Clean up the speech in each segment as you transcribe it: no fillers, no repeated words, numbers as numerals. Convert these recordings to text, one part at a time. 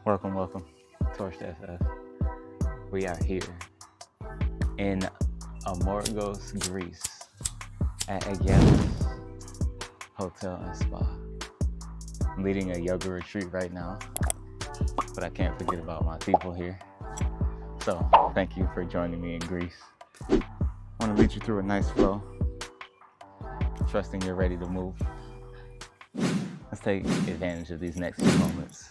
Welcome, TorchedFF. We are here in Amorgos, Greece, at a Yamas Hotel and Spa. I'm leading a yoga retreat right now, but I can't forget about my people here. So thank you for joining me in Greece. I want to lead you through a nice flow, trusting you're ready to move. Let's take advantage of these next few moments.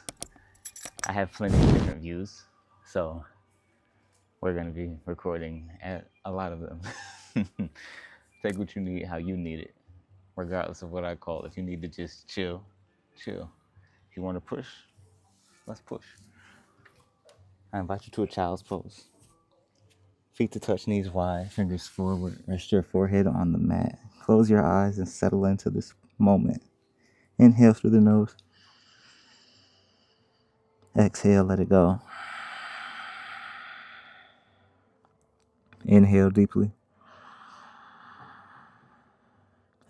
I have plenty of different views, so we're going to be recording at a lot of them. Take what you need, how you need it, regardless of what I call it. If you need to just chill. If you want to push, let's push. I invite you to a child's pose. Feet to touch, knees wide, fingers forward. Rest your forehead on the mat. Close your eyes and settle into this moment. Inhale through the nose. Exhale, let it go. Inhale deeply.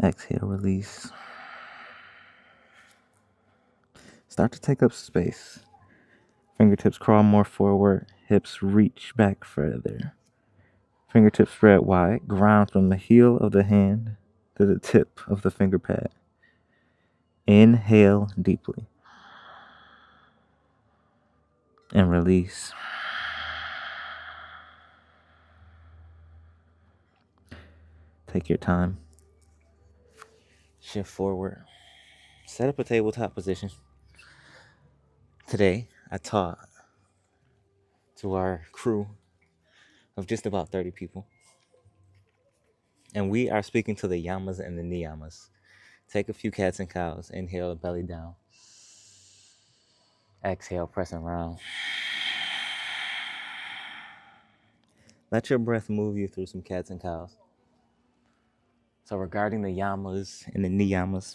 Exhale, release. Start to take up space. Fingertips crawl more forward. Hips reach back further. Fingertips spread wide. Ground from the heel of the hand to the tip of the finger pad. Inhale deeply. And release. Take your time. Shift forward. Set up a tabletop position. Today, I taught to our crew of just about 30 people. And we are speaking to the Yamas and the Niyamas. Take a few cats and cows. Inhale, belly down. Exhale, pressing around. Let your breath move you through some cats and cows. So regarding the Yamas and the Niyamas,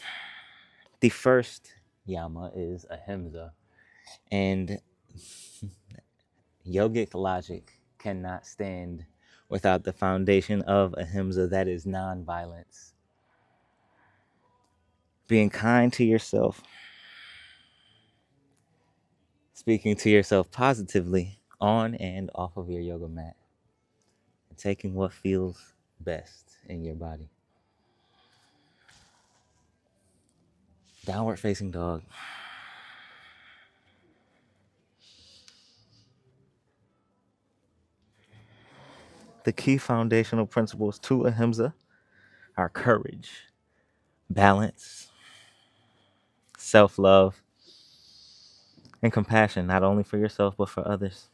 the first Yama is Ahimsa. And yogic logic cannot stand without the foundation of Ahimsa, that is nonviolence. Being kind to yourself. Speaking to yourself positively on and off of your yoga mat. And taking what feels best in your body. Downward facing dog. The key foundational principles to Ahimsa are courage, balance, self-love, and compassion, not only for yourself, but for others.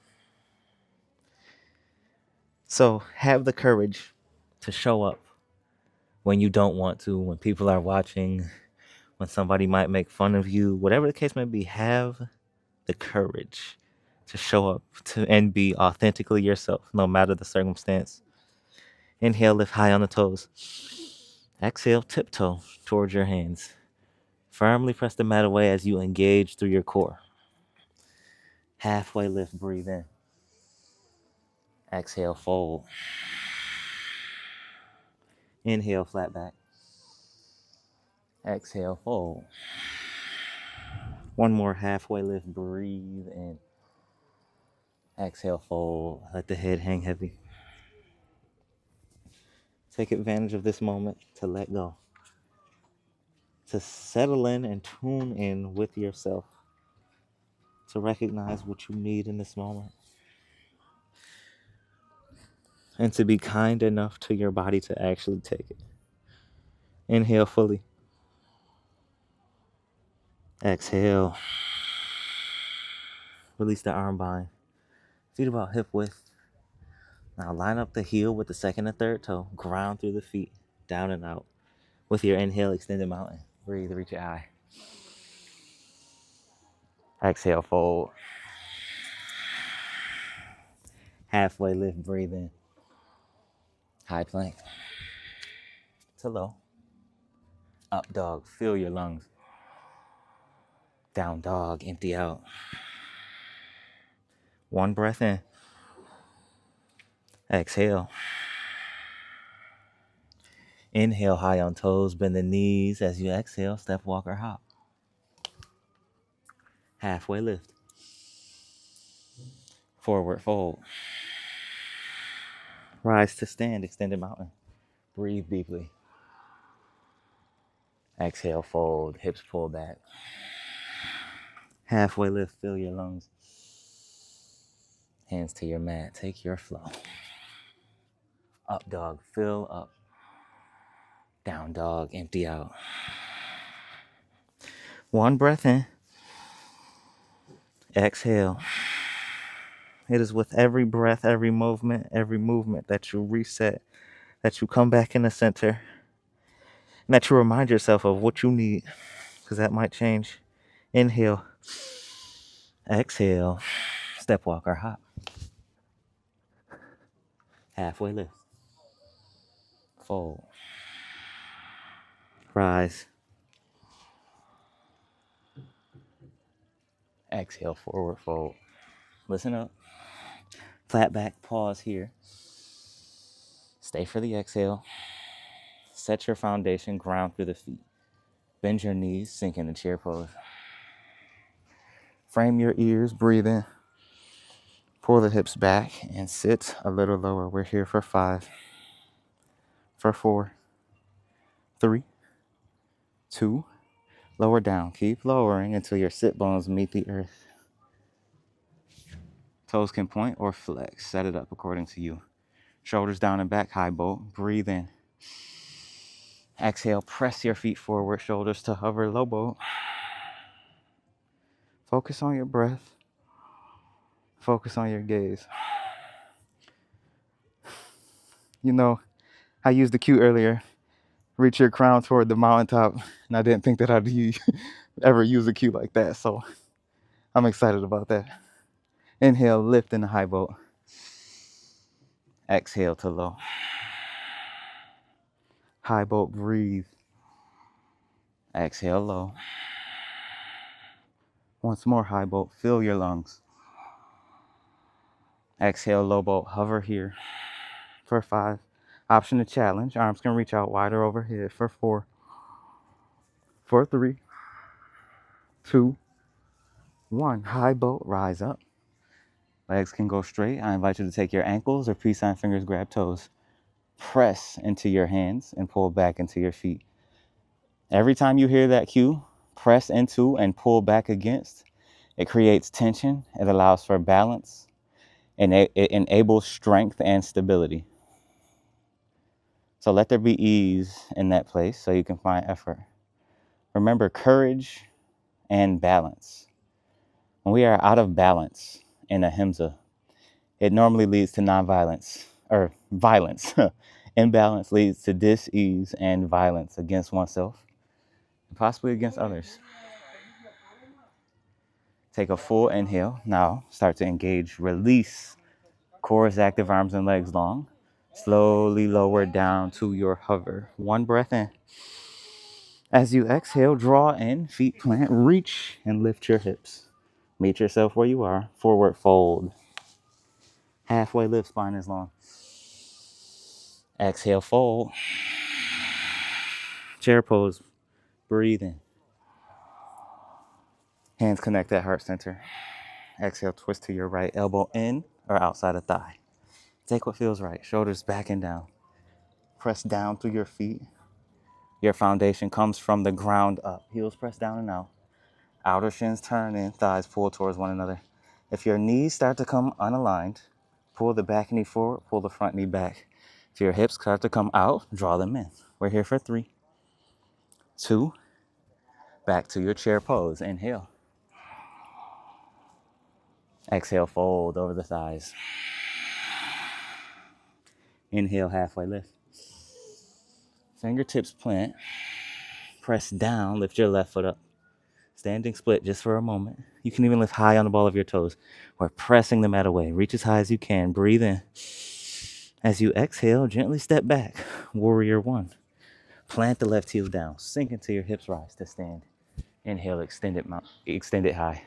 So have the courage to show up when you don't want to, when people are watching, when somebody might make fun of you, whatever the case may be. Have the courage to show up and be authentically yourself, no matter the circumstance. Inhale, lift high on the toes. Exhale, tiptoe towards your hands. Firmly press the mat away as you engage through your core. Halfway lift, breathe in. Exhale, fold. Inhale, flat back. Exhale, fold. One more halfway lift, breathe in. Exhale, fold. Let the head hang heavy. Take advantage of this moment to let go. To settle in and tune in with yourself. To recognize what you need in this moment. And to be kind enough to your body to actually take it. Inhale fully. Exhale. Release the arm bind. Feet about hip width. Now line up the heel with the second and third toe. Ground through the feet. Down and out. With your inhale, extend the mountain. Breathe, reach your eye. Exhale, fold. Halfway lift, breathe in. High plank. To low. Up dog, fill your lungs. Down dog, empty out. One breath in. Exhale. Inhale, high on toes, bend the knees. As you exhale, step, walk, or hop. Halfway lift. Forward fold. Rise to stand, extended mountain. Breathe deeply. Exhale, fold, hips pull back. Halfway lift, fill your lungs. Hands to your mat, take your flow. Up dog, fill up. Down dog, empty out. One breath in. Exhale. It is with every breath, every movement that you reset, that you come back in the center, and that you remind yourself of what you need, because that might change. Inhale. Exhale. Step walk or hop. Halfway lift. Fold. Rise. Exhale, forward fold. Listen up. Flat back, pause here. Stay for the exhale. Set your foundation, ground through the feet. Bend your knees, sink in the chair pose. Frame your ears, breathe in. Pull the hips back and sit a little lower. We're here for 5, for 4, 3, 2. Lower down. Keep lowering until your sit bones meet the earth. Toes can point or flex. Set it up according to you. Shoulders down and back, high boat. Breathe in. Exhale, press your feet forward, shoulders to hover, low boat. Focus on your breath. Focus on your gaze. You know, I used the cue earlier. Reach your crown toward the mountaintop. And I didn't think that I'd ever use a cue like that. So I'm excited about that. Inhale, lift in the high boat. Exhale to low. High boat, breathe. Exhale, low. Once more, high boat, fill your lungs. Exhale, low boat, hover here. For 5. Option to challenge. Arms can reach out wider overhead. For 4. For 3. 2. 1. High boat, rise up. Legs can go straight. I invite you to take your ankles or peace sign fingers, grab toes. Press into your hands and pull back into your feet. Every time you hear that cue, press into and pull back against. It creates tension. It allows for balance. And it enables strength and stability. So let there be ease in that place so you can find effort. Remember courage and balance. When we are out of balance in Ahimsa, it normally leads to nonviolence or violence. Imbalance leads to dis-ease and violence against oneself, and possibly against others. Take a full inhale. Now start to engage, release. Core is active, arms and legs long. Slowly lower down to your hover. One breath in. As you exhale, draw in, feet plant, reach and lift your hips. Meet yourself where you are. Forward fold. Halfway lift, spine is long. Exhale, fold. Chair pose. Breathe in. Hands connect at heart center. Exhale, twist to your right, elbow in or outside of thigh. Take what feels right. Shoulders back and down. Press down through your feet. Your foundation comes from the ground up. Heels press down and out. Outer shins turn in, thighs pull towards one another. If your knees start to come unaligned, pull the back knee forward, pull the front knee back. If your hips start to come out, draw them in. We're here for 3, 2, back to your chair pose. Inhale. Exhale, fold over the thighs. Inhale, halfway lift. Fingertips plant. Press down, lift your left foot up. Standing split just for a moment. You can even lift high on the ball of your toes. We're pressing the mat away. Reach as high as you can. Breathe in. As you exhale, gently step back. Warrior 1. Plant the left heel down. Sink into your hips, rise to stand. Inhale, extend it high.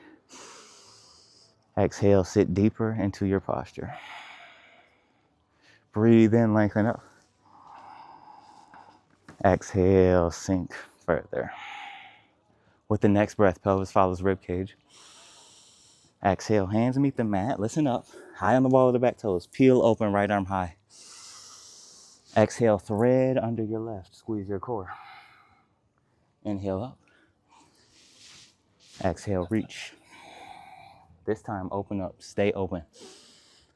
Exhale, sit deeper into your posture. Breathe in, lengthen up. Exhale, sink further. With the next breath, pelvis follows rib cage. Exhale, hands meet the mat. Listen up. High on the ball of the back toes. Peel open, right arm high. Exhale, thread under your left. Squeeze your core. Inhale up. Exhale, reach. This time, open up. Stay open.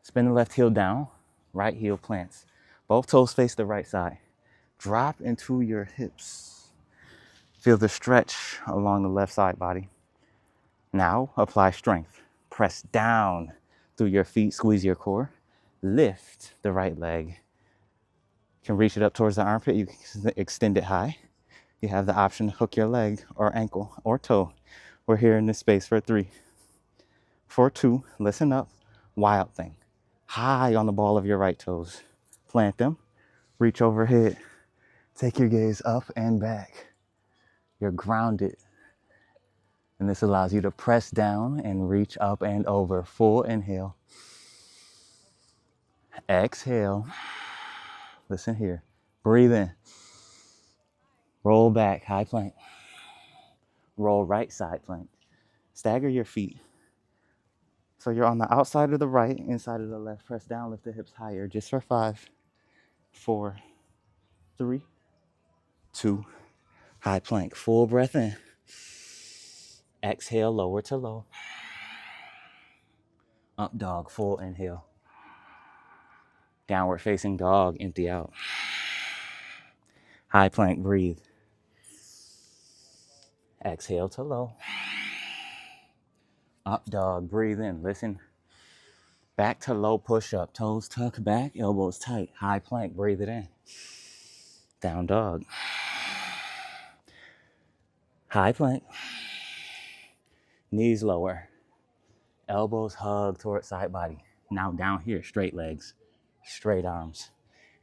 Spin the left heel down. Right heel plants. Both toes face the right side. Drop into your hips. Feel the stretch along the left side body. Now, apply strength. Press down through your feet. Squeeze your core. Lift the right leg. You can reach it up towards the armpit. You can extend it high. You have the option to hook your leg or ankle or toe. We're here in this space for 3. For 2, listen up. Wild thing. High on the ball of your right toes. Plant them. Reach overhead. Take your gaze up and back. You're grounded. And this allows you to press down and reach up and over. Full inhale. Exhale. Listen here. Breathe in. Roll back, high plank. Roll right side plank. Stagger your feet. So you're on the outside of the right, inside of the left. Press down, lift the hips higher. Just for 5, 4, 3, 2. High plank. Full breath in. Exhale, lower to low. Up dog, full inhale. Downward facing dog, empty out. High plank, breathe. Exhale to low. Up dog, breathe in, listen. Back to low push-up, toes tuck back, elbows tight. High plank, breathe it in. Down dog. High plank. Knees lower. Elbows hug towards side body. Now down here, straight legs, straight arms.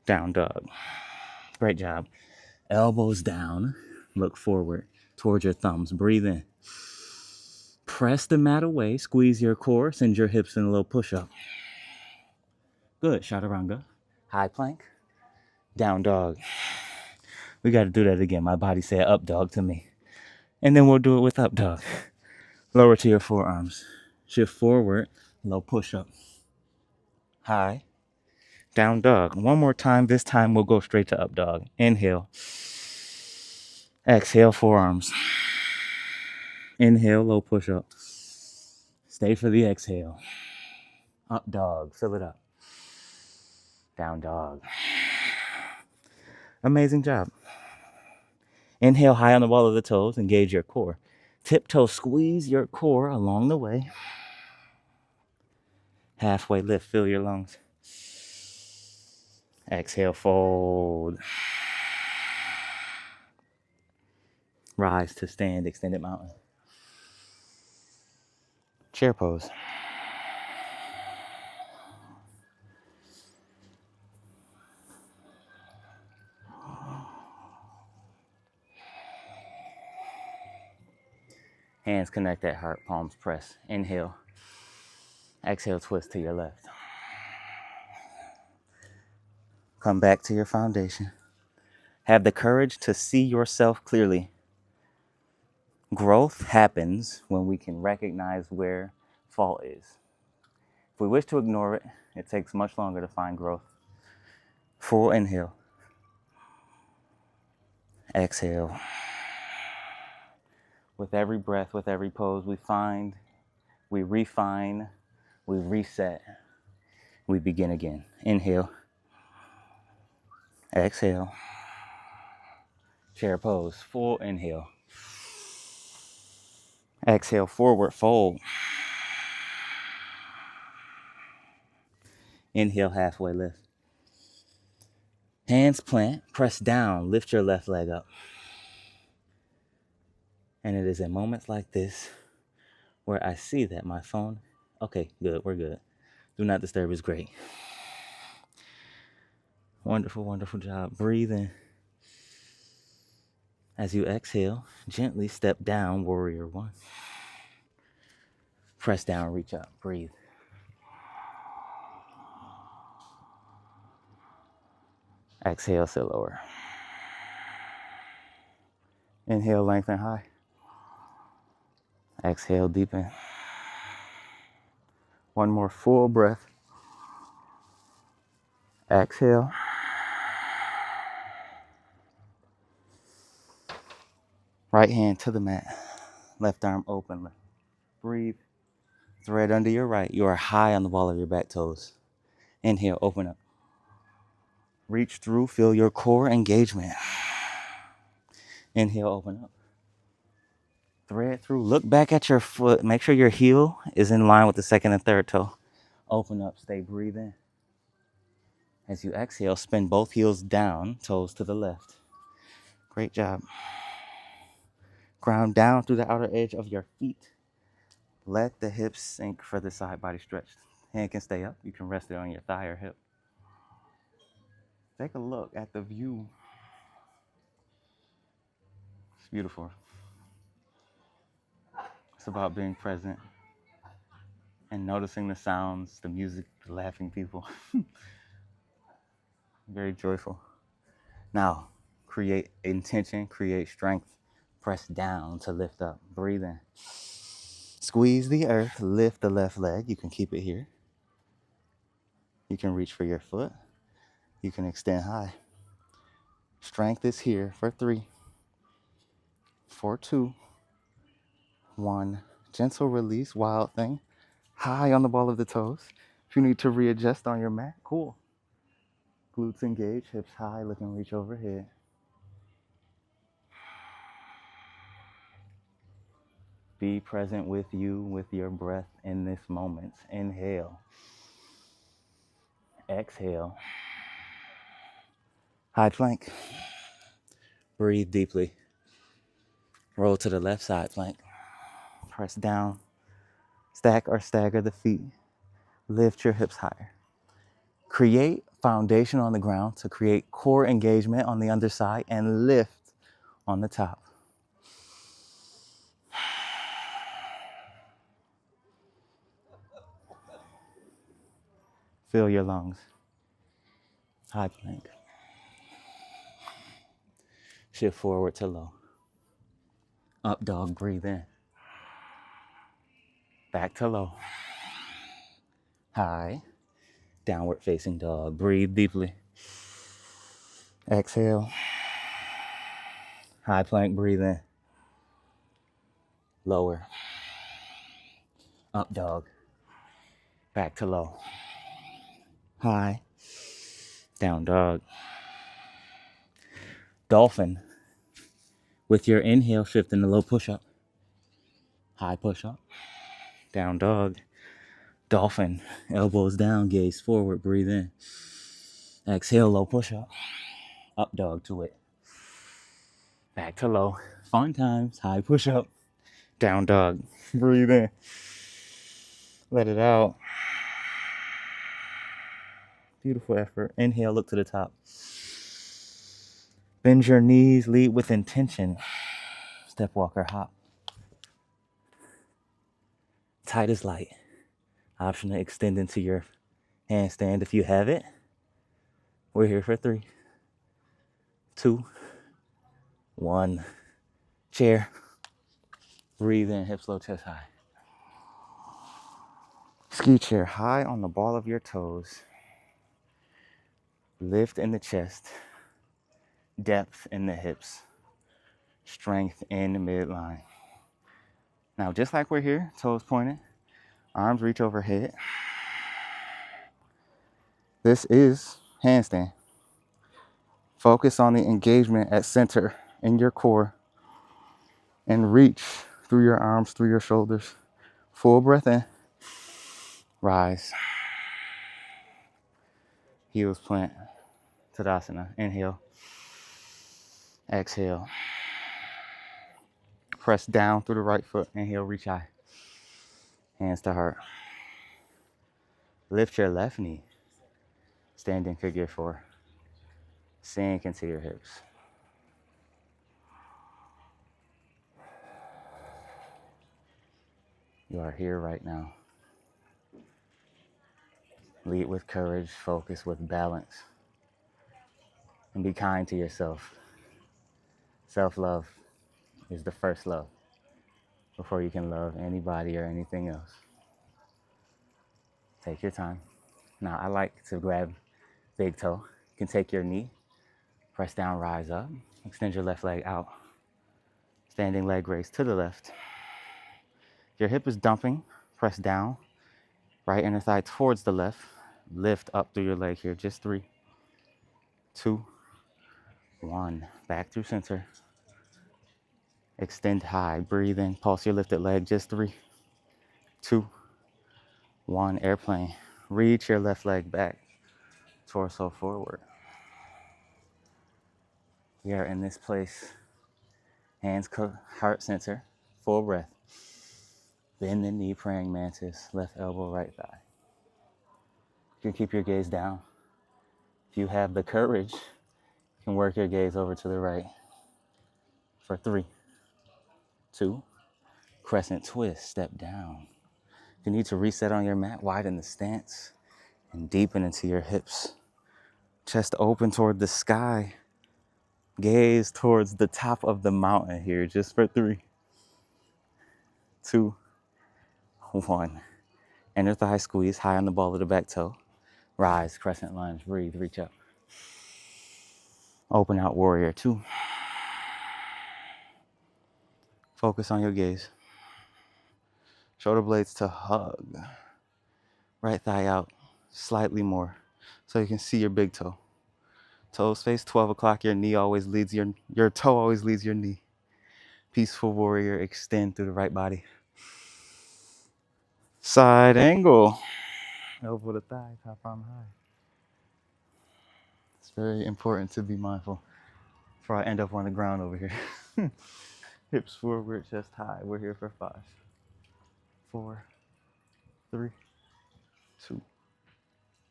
Down dog. Great job. Elbows down, look forward towards your thumbs. Breathe in. Press the mat away, squeeze your core, send your hips in a little push-up. Good, chaturanga. High plank, down dog. We got to do that again. My body said up dog to me. And then we'll do it with up dog. Lower to your forearms. Shift forward, low push-up. High, down dog. One more time. This time we'll go straight to up dog. Inhale. Exhale, forearms. Inhale, low push-up. Stay for the exhale. Up dog, fill it up. Down dog. Amazing job. Inhale high on the ball of the toes, engage your core. Tiptoe, squeeze your core along the way. Halfway lift, fill your lungs. Exhale, fold. Rise to stand, extended mountain. Chair pose. Hands connect at heart, palms press. Inhale. Exhale, twist to your left. Come back to your foundation. Have the courage to see yourself clearly. Growth happens when we can recognize where fault is. If we wish to ignore it, it takes much longer to find growth. Full inhale. Exhale. With every breath, with every pose, we find, we refine, we reset, we begin again. Inhale. Exhale. Chair pose. Full inhale. Exhale, forward fold. Inhale, halfway lift. Hands plant, press down, lift your left leg up. And it is in moments like this where I see that my phone, okay, good, we're good. Do not disturb is great. Wonderful, wonderful job. Breathe in. As you exhale, gently step down, warrior 1. Press down, reach up, breathe. Exhale, sit lower. Inhale, lengthen high. Exhale, deepen. One more full breath. Exhale. Right hand to the mat. Left arm open. Breathe. Thread under your right. You are high on the ball of your back toes. Inhale, open up. Reach through, feel your core engagement. Inhale, open up. Thread through, look back at your foot. Make sure your heel is in line with the second and third toe. Open up, stay breathing. As you exhale, spin both heels down, toes to the left. Great job. Ground down through the outer edge of your feet. Let the hips sink for the side body stretch. Hand can stay up. You can rest it on your thigh or hip. Take a look at the view. It's beautiful. It's about being present and noticing the sounds, the music, the laughing people. Very joyful. Now, create intention, create strength. Press down to lift up. Breathe in. Squeeze the earth, lift the left leg. You can keep it here. You can reach for your foot. You can extend high. Strength is here for 3, for 2, 1. Gentle release, wild thing. High on the ball of the toes. If you need to readjust on your mat, cool. Glutes engage, hips high, looking reach overhead. Be present with you, with your breath in this moment. Inhale. Exhale. High plank. Breathe deeply. Roll to the left side plank. Press down. Stack or stagger the feet. Lift your hips higher. Create foundation on the ground to create core engagement on the underside and lift on the top. Fill your lungs. High plank. Shift forward to low. Up dog, breathe in. Back to low. High. Downward facing dog. Breathe deeply. Exhale. High plank, breathe in. Lower. Up dog. Back to low. High. Down dog. Dolphin. With your inhale, shift into low push-up. High push-up. Down dog. Dolphin. Elbows down, gaze forward, breathe in. Exhale, low push-up. Up dog to it. Back to low. Fun times. High push-up. Down dog. Breathe in. Let it out. Beautiful effort. Inhale, look to the top. Bend your knees, lead with intention. Step walker hop. Tight as light. Option to extend into your handstand if you have it. We're here for 3, 2, 1. Chair. Breathe in, hips low, chest high. Ski chair, high on the ball of your toes. Lift in the chest. Depth in the hips. Strength in the midline. Now, just like we're here, toes pointed, arms reach overhead. This is handstand. Focus on the engagement at center in your core and reach through your arms, through your shoulders. Full breath in. Rise. Heels plant. Tadasana. Inhale. Exhale. Press down through the right foot. Inhale, reach high. Hands to heart. Lift your left knee. Standing figure 4. Sink into your hips. You are here right now. Lead with courage, focus with balance, and be kind to yourself. Self-love is the first love before you can love anybody or anything else. Take your time. Now, I like to grab big toe. You can take your knee, press down, rise up, extend your left leg out. Standing leg raise to the left. Your hip is dumping, press down, right inner thigh towards the left. Lift up through your leg here, just 3, 2, 1. Back through center. Extend high, breathe in, pulse your lifted leg, just 3, 2, 1. Airplane. Reach your left leg back, torso forward. We are in this place. Hands heart center, full breath. Bend the knee, praying mantis, left elbow, right thigh. You can keep your gaze down. If you have the courage, you can work your gaze over to the right for 3, 2, crescent twist, step down. If you need to reset on your mat, widen the stance and deepen into your hips. Chest open toward the sky. Gaze towards the top of the mountain here, just for 3, 2, 1. Inner thigh squeeze, high on the ball of the back toe. Rise, crescent lunge, breathe, reach up. Open out, warrior 2. Focus on your gaze. Shoulder blades to hug. Right thigh out slightly more so you can see your big toe. Toes face 12 o'clock, your knee always leads your toe always leads your knee. Peaceful warrior, extend through the right body. Side angle. Elbow to thigh, top arm high. It's very important to be mindful before I end up on the ground over here. Hips forward, chest high. We're here for 5, 4, 3, 2,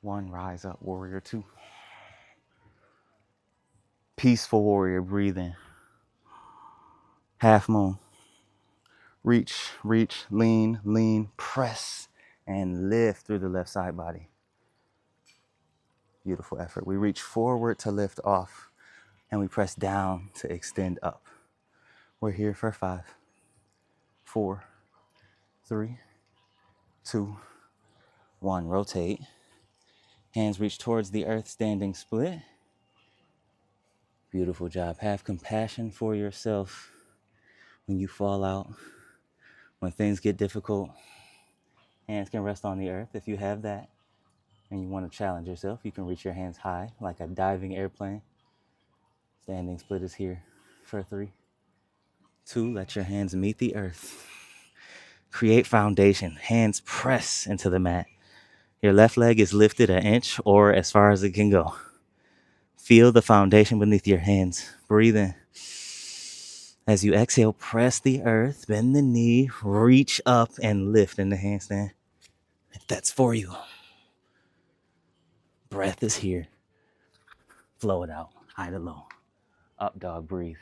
1. Rise up, warrior 2. Peaceful warrior, breathe in. Half moon. Reach, reach, lean, lean, press, and lift through the left side body. Beautiful effort. We reach forward to lift off, and we press down to extend up. We're here for 5, 4, 3, 2, 1. Rotate. Hands reach towards the earth, standing split. Beautiful job. Have compassion for yourself when you fall out, when things get difficult. Hands can rest on the earth. If you have that and you want to challenge yourself, you can reach your hands high like a diving airplane. Standing split is here for 3, 2. Let your hands meet the earth. Create foundation. Hands press into the mat. Your left leg is lifted an inch or as far as it can go. Feel the foundation beneath your hands. Breathe in. As you exhale, press the earth, bend the knee, reach up and lift in the handstand. If that's for you. Breath is here. Flow it out. High to low. Up dog, breathe.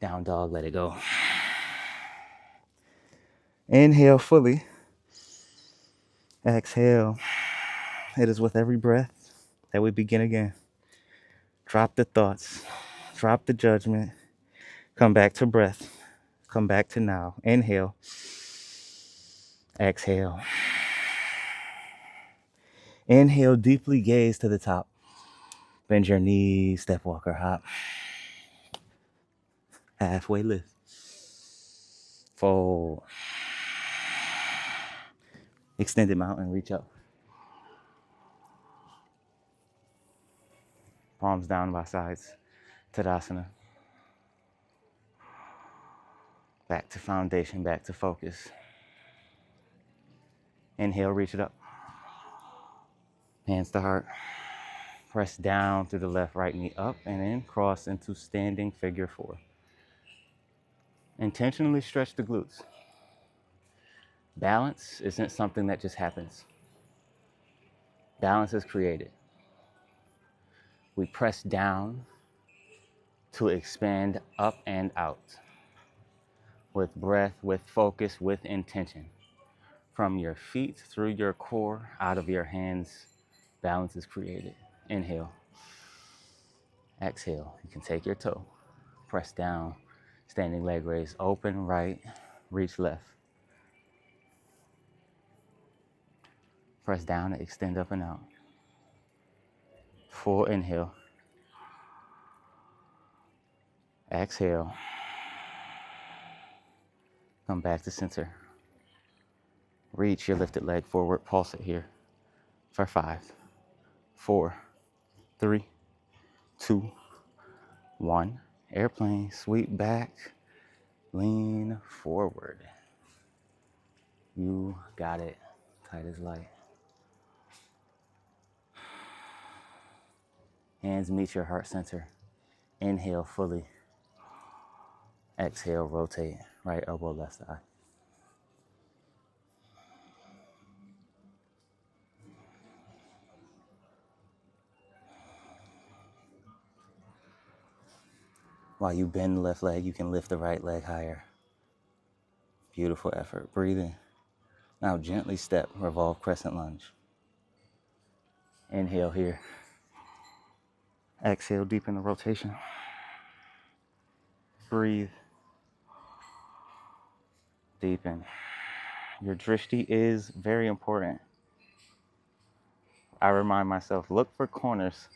Down dog, let it go. Inhale fully. Exhale. It is with every breath that we begin again. Drop the thoughts. Drop the judgment. Come back to breath. Come back to now. Inhale. Exhale. Inhale, deeply gaze to the top. Bend your knees, step, walk, or hop. Halfway lift. Fold. Extended mountain, reach up. Palms down by sides. Tadasana. Back to foundation, back to focus. Inhale, reach it up. Hands to heart. Press down through the left, right knee up and in. Cross into standing figure 4. Intentionally stretch the glutes. Balance isn't something that just happens. Balance is created. We press down to expand up and out. With breath, with focus, with intention. From your feet through your core, out of your hands, balance is created. Inhale. Exhale. You can take your toe. Press down. Standing leg raise. Open right. Reach left. Press down and extend up and out. Full inhale. Exhale. Come back to center. Reach your lifted leg forward. Pulse it here for 5, 4, 3, 2, 1. Airplane. Sweep back. Lean forward. You got it. Tight as light. Hands meet your heart center. Inhale fully. Exhale, rotate. Right elbow, left side. While you bend the left leg, you can lift the right leg higher. Beautiful effort. Breathe in. Now gently step, revolve crescent lunge. Inhale here. Exhale, deepen the rotation. Breathe. Deepen. Your drishti is very important. I remind myself, look for corners.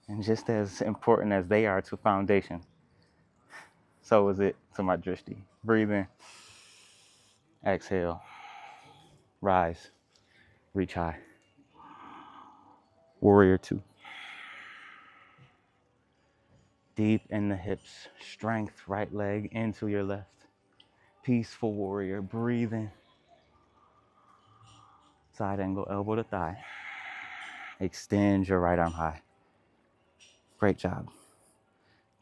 And just as important as they are to foundation, so is it to my drishti. Breathe in. Exhale. Rise. Reach high. Warrior 2. Deep in the hips. Strength, right leg into your left. Peaceful warrior. Breathe in. Side angle, elbow to thigh. Extend your right arm high. Great job.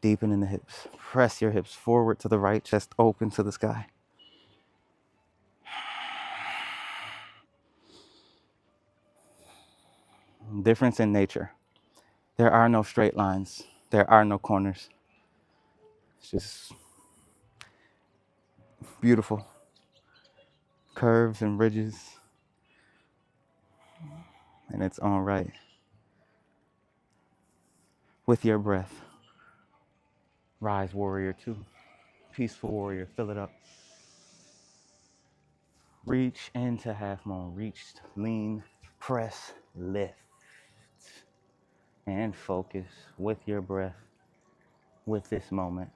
Deepen in the hips. Press your hips forward to the right, chest open to the sky. Difference in nature. There are no straight lines. There are no corners. It's just beautiful. Curves and ridges in its own right. With your breath, rise, warrior 2. Peaceful warrior, fill it up. Reach into half moon. Reach, lean, press, lift. And focus with your breath, with this moment.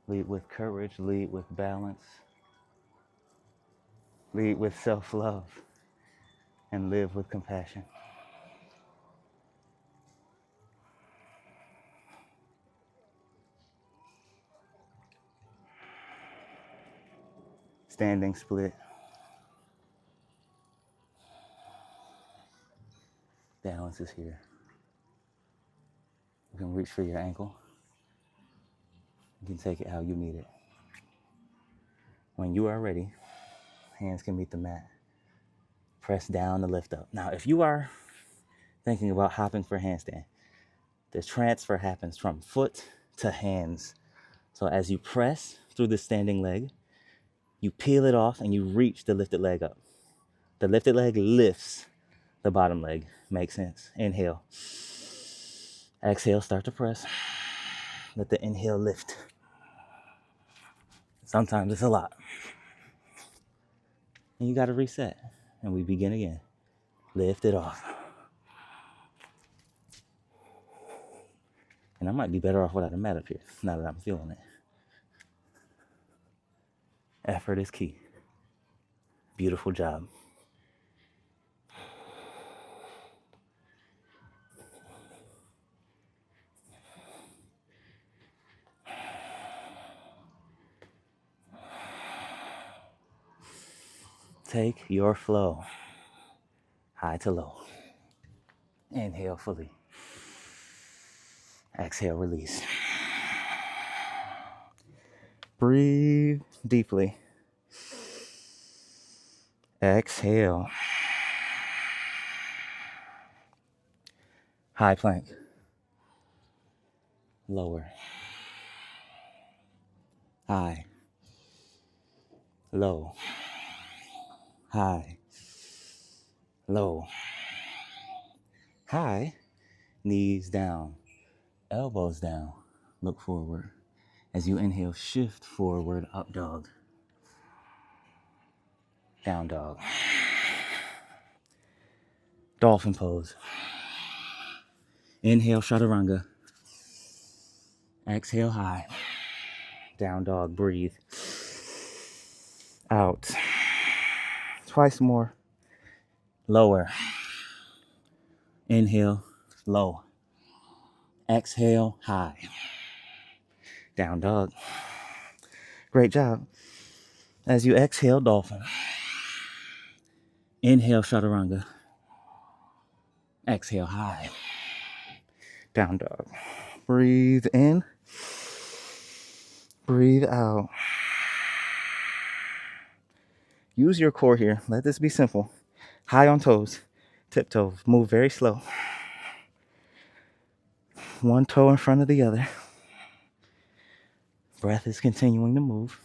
Lead with courage, lead with balance. Lead with self-love. And live with compassion. Standing split. Balance is here. You can reach for your ankle. You can take it how you need it. When you are ready, hands can meet the mat. Press down to lift up. Now, if you are thinking about hopping for handstand, the transfer happens from foot to hands. So as you press through the standing leg, you peel it off and you reach the lifted leg up. The lifted leg lifts the bottom leg. Makes sense. Inhale. Exhale, start to press. Let the inhale lift. Sometimes it's a lot. And you got to reset. And we begin again. Lift it off. And I might be better off without a mat up here, now that I'm feeling it. Effort is key. Beautiful job. Take your flow. High to low. Inhale fully. Exhale, release. Breathe deeply. Exhale. High plank. Lower. High. Low. High. Low. High. Knees down. Elbows down. Look forward. As you inhale, shift forward, up dog. Down dog. Dolphin pose. Inhale, chaturanga. Exhale, high. Down dog, breathe. Out. Twice more. Lower. Inhale, low. Exhale, high. Down dog. Great job. As you exhale, dolphin. Inhale, chaturanga. Exhale, high. Down dog. Breathe in. Breathe out. Use your core here. Let this be simple. High on toes. Tiptoes. Move very slow. One toe in front of the other. Breath is continuing to move.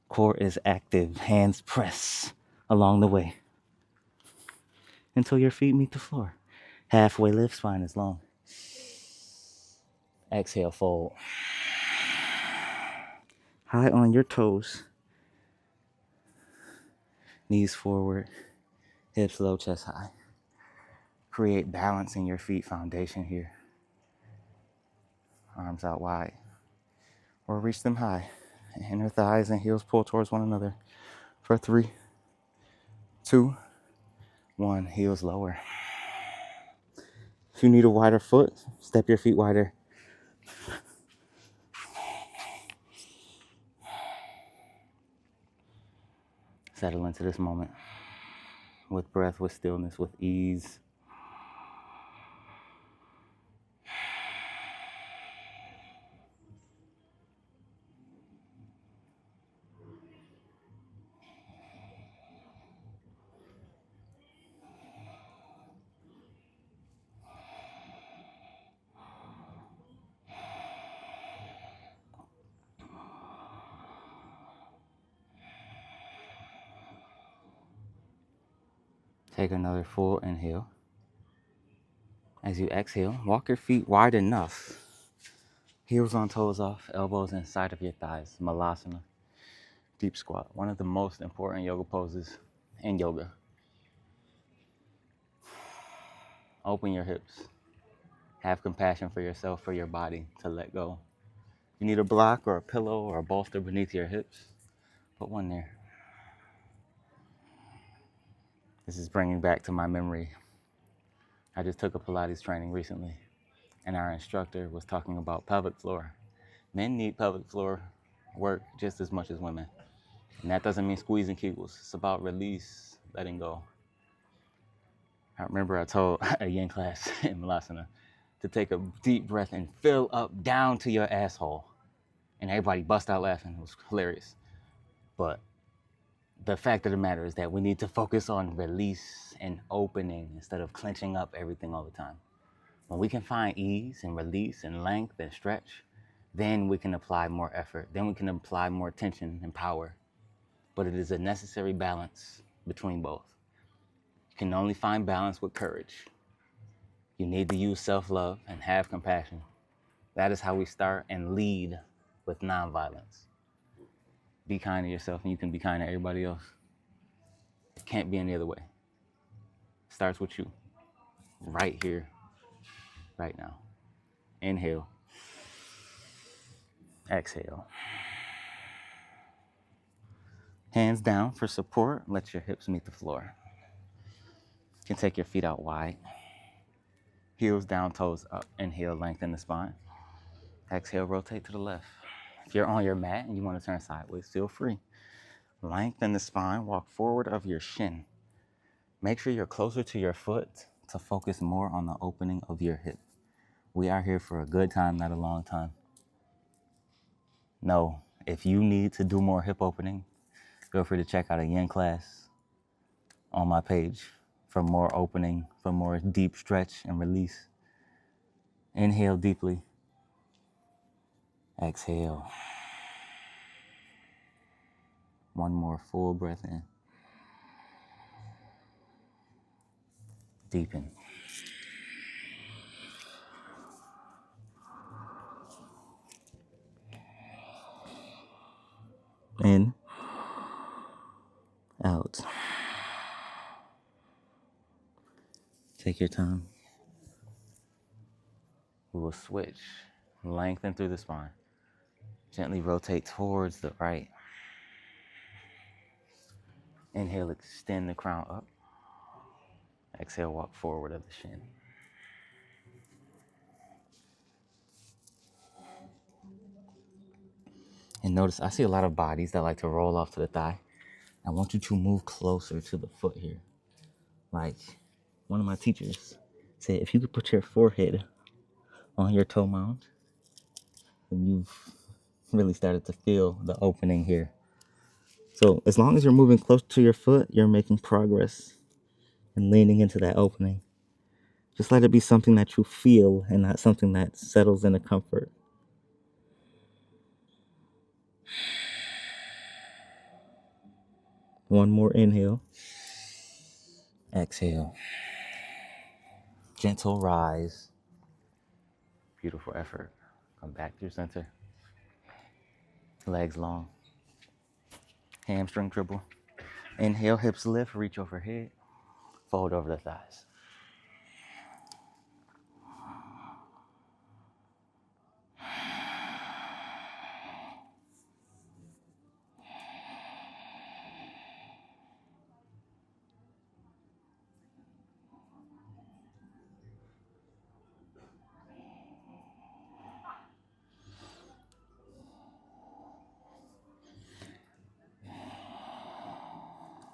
Core is active. Hands press along the way until your feet meet the floor. Halfway lift, spine is long. Exhale, fold. High on your toes. Knees forward, hips low, chest high. Create balance in your feet foundation here. Arms out wide. Or reach them high. Inner thighs and heels pull towards one another. For 3, 2, 1. Heels lower. If you need a wider foot, step your feet wider. Settle into this moment with breath, with stillness, with ease. Take another full inhale. As you exhale, walk your feet wide enough. Heels on toes off, elbows inside of your thighs. Malasana, deep squat. One of the most important yoga poses in yoga. Open your hips. Have compassion for yourself, for your body, to let go. If you need a block or a pillow or a bolster beneath your hips, put one there. This is bringing back to my memory. I just took a Pilates training recently, and our instructor was talking about pelvic floor. Men need pelvic floor work just as much as women. And that doesn't mean squeezing kegels. It's about release, letting go. I remember I told a yin class in Malasana to take a deep breath and fill up down to your asshole. And everybody bust out laughing. It was hilarious. But the fact of the matter is that we need to focus on release and opening instead of clenching up everything all the time. When we can find ease and release and length and stretch, then we can apply more effort. Then we can apply more tension and power. But it is a necessary balance between both. You can only find balance with courage. You need to use self-love and have compassion. That is how we start and lead with nonviolence. Be kind to yourself and you can be kind to everybody else. It can't be any other way. It starts with you. Right here, right now. Inhale. Exhale. Hands down for support. Let your hips meet the floor. You can take your feet out wide. Heels down, toes up. Inhale, lengthen the spine. Exhale, rotate to the left. If you're on your mat and you want to turn sideways, feel free. Lengthen the spine, walk forward of your shin. Make sure you're closer to your foot to focus more on the opening of your hip. We are here for a good time, not a long time. No, if you need to do more hip opening, feel free to check out a yin class on my page for more opening, for more deep stretch and release. Inhale deeply. Exhale. One more full breath in. Deepen. In. Out. Take your time. We will switch. Lengthen through the spine. Gently rotate towards the right. Inhale, extend the crown up. Exhale, walk forward of the shin. And notice, I see a lot of bodies that like to roll off to the thigh. I want you to move closer to the foot here. Like one of my teachers said, if you could put your forehead on your toe mound, then you've really started to feel the opening here. So as long as you're moving close to your foot, you're making progress and leaning into that opening. Just let it be something that you feel and not something that settles into comfort. One more inhale. Exhale. Gentle rise. Beautiful effort. Come back to your center. Legs long. Hamstring dribble. Inhale, hips lift, reach overhead. Fold over the thighs.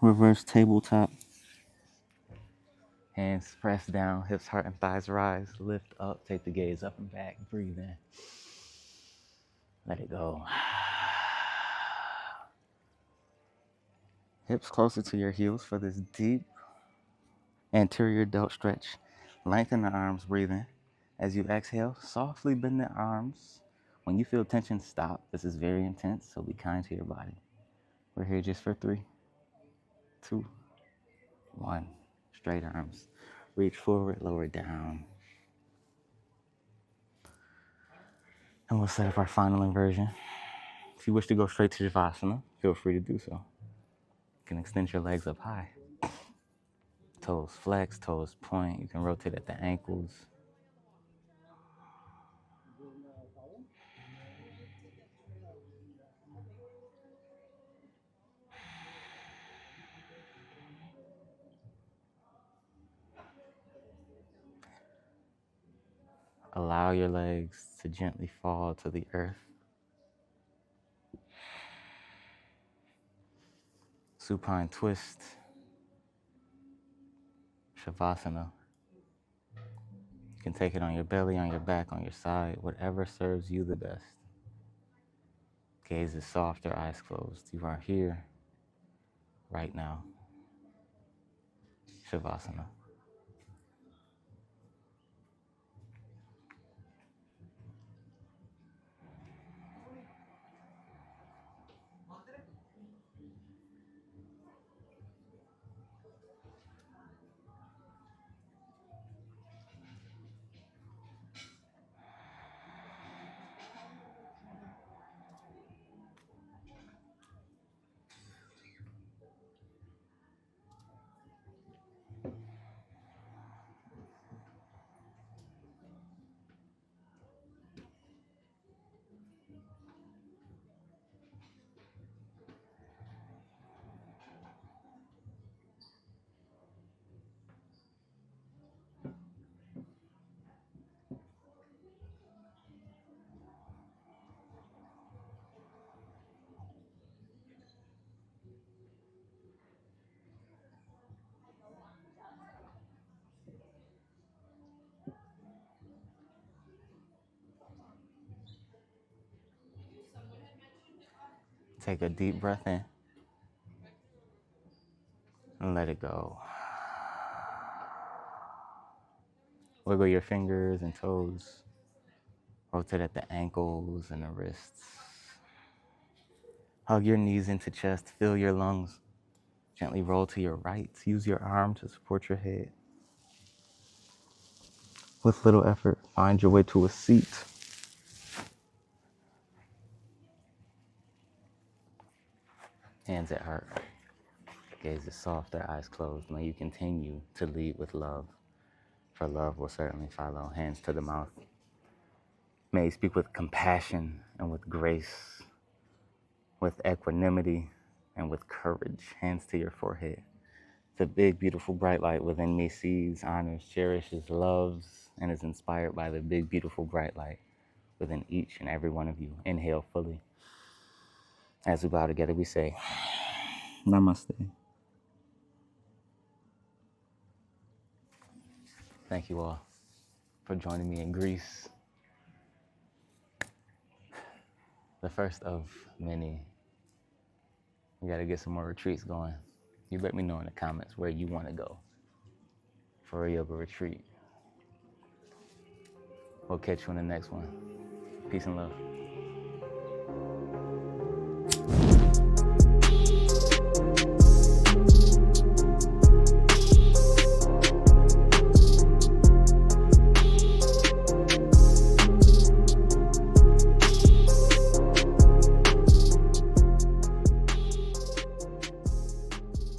Reverse tabletop. Hands press down, hips, heart, and thighs rise. Lift up, take the gaze up and back. Breathe in. Let it go. Hips closer to your heels for this deep anterior delt stretch. Lengthen the arms, breathe in. As you exhale, softly bend the arms. When you feel tension, stop. This is very intense, so be kind to your body. We're here just for 3, 2, 1. Straight arms. Reach forward, lower down. And we'll set up our final inversion. If you wish to go straight to Shavasana, feel free to do so. You can extend your legs up high. Toes flex, toes point. You can rotate at the ankles. Allow your legs to gently fall to the earth. Supine twist. Shavasana. You can take it on your belly, on your back, on your side, whatever serves you the best. Gaze is soft, your eyes closed. You are here, right now. Shavasana. Take a deep breath in and let it go. Wiggle your fingers and toes. Rotate at the ankles and the wrists. Hug your knees into chest. Fill your lungs. Gently roll to your right. Use your arm to support your head. With little effort, find your way to a seat. Hands at heart. Gaze is soft, their eyes closed. May you continue to lead with love, for love will certainly follow. Hands to the mouth. May you speak with compassion and with grace, with equanimity and with courage. Hands to your forehead. The big, beautiful, bright light within me sees, honors, cherishes, loves, and is inspired by the big, beautiful, bright light within each and every one of you. Inhale fully. As we bow together, we say, Namaste. Thank you all for joining me in Greece. The first of many. We got to get some more retreats going. You let me know in the comments where you want to go for a yoga retreat. We'll catch you in the next one. Peace and love.